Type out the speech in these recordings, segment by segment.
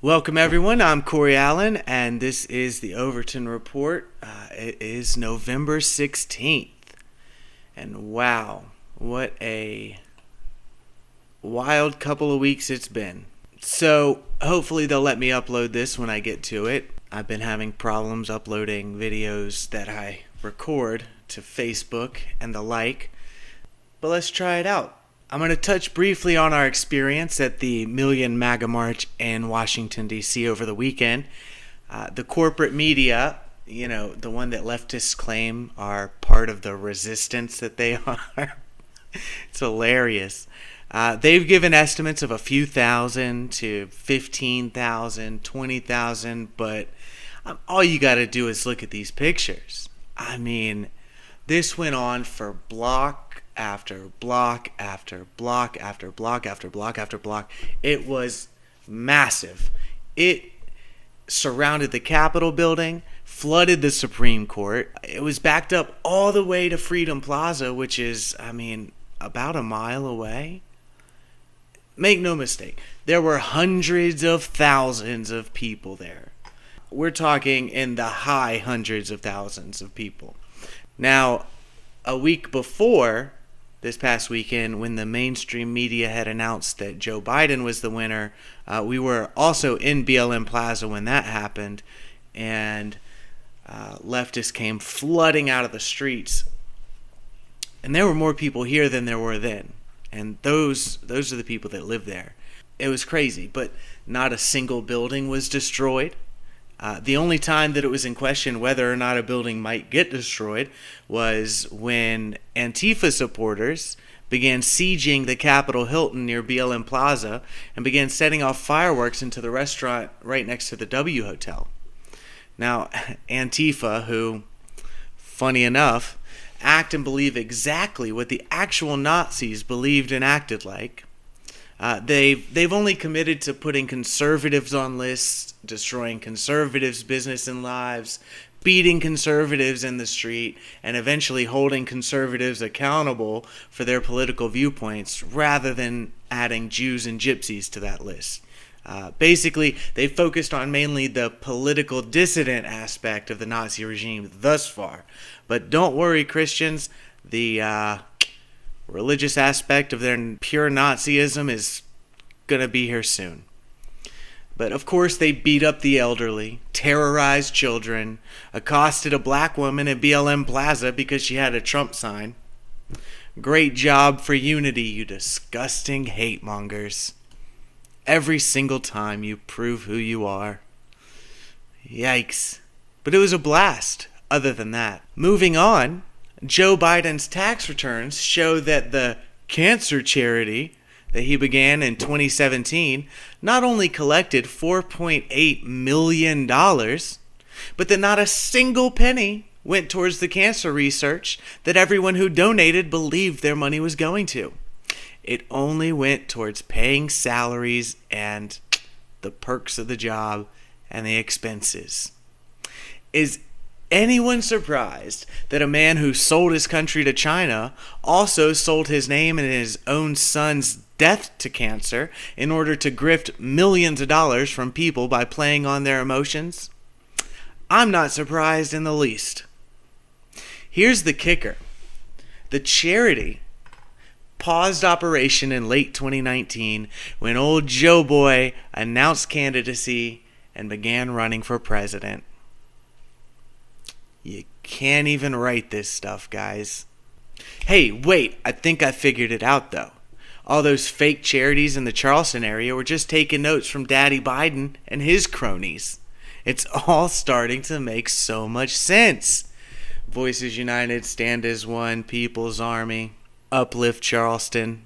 Welcome, everyone. I'm Corey Allen, and this is the Overton Report. It is November 16th, and wow, what a wild couple of weeks it's been. So, hopefully, they'll let me upload this when I get to it. I've been having problems uploading videos that I record to Facebook and the like, but let's try it out. I'm going to touch briefly on our experience at the Million MAGA March in Washington, D.C. over the weekend. The corporate media, the one that leftists claim are part of the resistance that they are. It's hilarious. They've given estimates of a few thousand to 15,000, 20,000, but all you got to do is look at these pictures. I mean, this went on for block after block after block after block after block after block. It was massive. It surrounded the Capitol building, flooded the Supreme Court. It was backed up all the way to Freedom Plaza, which is, about a mile away. Make no mistake, there were hundreds of thousands of people there. We're talking in the high hundreds of thousands of people. Now, a week before this past weekend, when the mainstream media had announced that Joe Biden was the winner, we were also in BLM Plaza when that happened, and leftists came flooding out of the streets. And there were more people here than there were then. And those are the people that live there. It was crazy, but not a single building was destroyed. The only time that it was in question whether or not a building might get destroyed was when Antifa supporters began sieging the Capitol Hilton near BLM Plaza and began setting off fireworks into the restaurant right next to the W Hotel. Now, Antifa, who, funny enough, act and believe exactly what the actual Nazis believed and acted like. They've only committed to putting conservatives on lists, destroying conservatives' business and lives, beating conservatives in the street, and eventually holding conservatives accountable for their political viewpoints rather than adding Jews and gypsies to that list. Basically, they focused on mainly the political dissident aspect of the Nazi regime thus far. But don't worry, Christians, the religious aspect of their pure Nazism is going to be here soon. But of course they beat up the elderly, terrorized children, accosted a black woman at BLM Plaza because she had a Trump sign. Great job for unity, you disgusting hate mongers. Every single time you prove who you are. Yikes. But it was a blast, other than that. Moving on, Joe Biden's tax returns show that the cancer charity that he began in 2017 not only collected $4.8 million, but that not a single penny went towards the cancer research that everyone who donated believed their money was going to. It only went towards paying salaries and the perks of the job and the expenses. Is anyone surprised that a man who sold his country to China also sold his name and his own son's death to cancer in order to grift millions of dollars from people by playing on their emotions? I'm not surprised in the least. Here's the kicker. The charity paused operation in late 2019 when old Joe Boy announced candidacy and began running for president. You can't even write this stuff, guys. Hey, wait, I think I figured it out, though. All those fake charities in the Charleston area were just taking notes from Daddy Biden and his cronies. It's all starting to make so much sense. Voices United, Stand as One, People's Army, Uplift Charleston.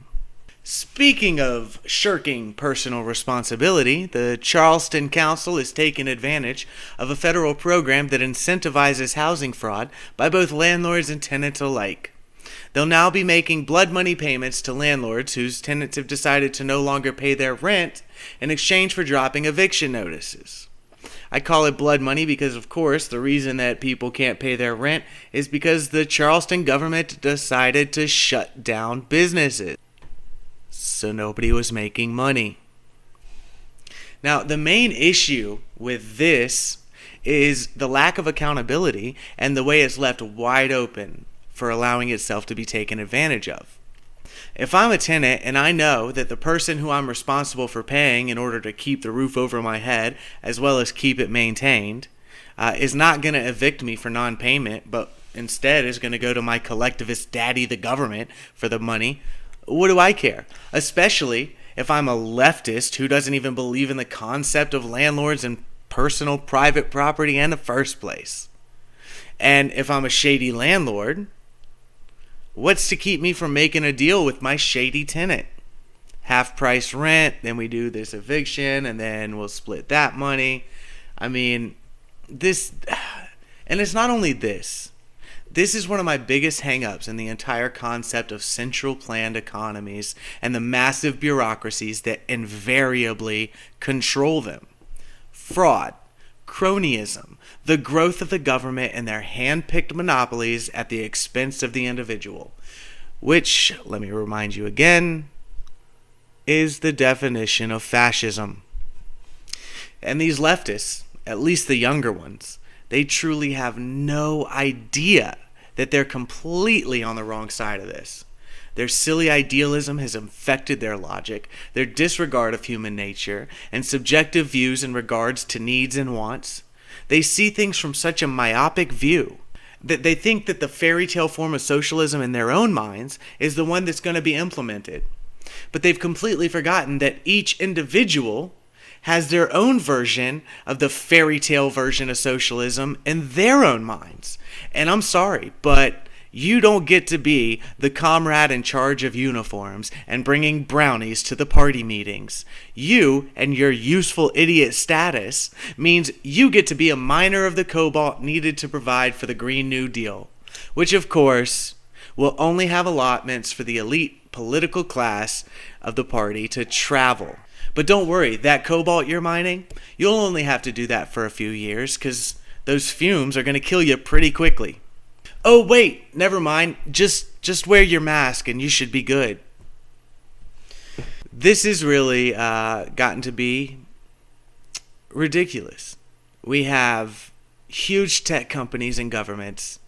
Speaking of shirking personal responsibility, the Charleston Council is taking advantage of a federal program that incentivizes housing fraud by both landlords and tenants alike. They'll now be making blood money payments to landlords whose tenants have decided to no longer pay their rent in exchange for dropping eviction notices. I call it blood money because, of course, the reason that people can't pay their rent is because the Charleston government decided to shut down businesses. So nobody was making money. Now, the main issue with this is the lack of accountability and the way it's left wide open for allowing itself to be taken advantage of. If I'm a tenant and I know that the person who I'm responsible for paying in order to keep the roof over my head as well as keep it maintained is not going to evict me for non-payment, but instead is going to go to my collectivist daddy, the government, for the money, what do I care? Especially if I'm a leftist who doesn't even believe in the concept of landlords and personal private property in the first place. And if I'm a shady landlord, what's to keep me from making a deal with my shady tenant? Half price rent, then we do this eviction, and then we'll split that money. I mean, this, and it's not only this. This is one of my biggest hang-ups in the entire concept of central planned economies and the massive bureaucracies that invariably control them. Fraud, cronyism, the growth of the government and their hand-picked monopolies at the expense of the individual, which, let me remind you again, is the definition of fascism. And these leftists, at least the younger ones, they truly have no idea that they're completely on the wrong side of this. Their silly idealism has infected their logic, their disregard of human nature, and subjective views in regards to needs and wants. They see things from such a myopic view that they think that the fairy tale form of socialism in their own minds is the one that's going to be implemented. But they've completely forgotten that each individual has their own version of the fairy tale version of socialism in their own minds. And I'm sorry, but you don't get to be the comrade in charge of uniforms and bringing brownies to the party meetings. You and your useful idiot status means you get to be a miner of the cobalt needed to provide for the Green New Deal, which of course will only have allotments for the elite political class of the party to travel. But don't worry, that cobalt you're mining, you'll only have to do that for a few years because those fumes are going to kill you pretty quickly. Oh wait, never mind, just wear your mask and you should be good. This has really gotten to be ridiculous. We have huge tech companies and governments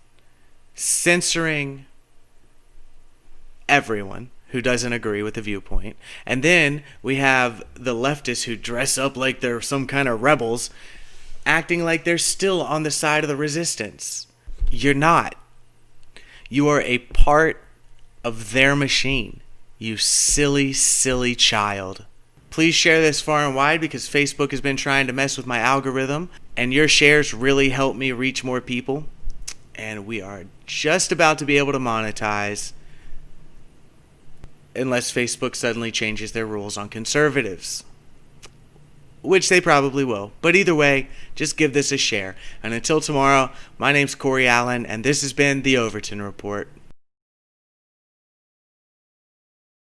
censoring everyone who doesn't agree with the viewpoint. And then we have the leftists who dress up like they're some kind of rebels, acting like they're still on the side of the resistance. You're not. You are a part of their machine, you silly, silly child. Please share this far and wide because Facebook has been trying to mess with my algorithm, and your shares really help me reach more people. And we are just about to be able to monetize, unless Facebook suddenly changes their rules on conservatives, which they probably will. But either way, just give this a share. And until tomorrow, my name's Corey Allen, and this has been the Overton Report.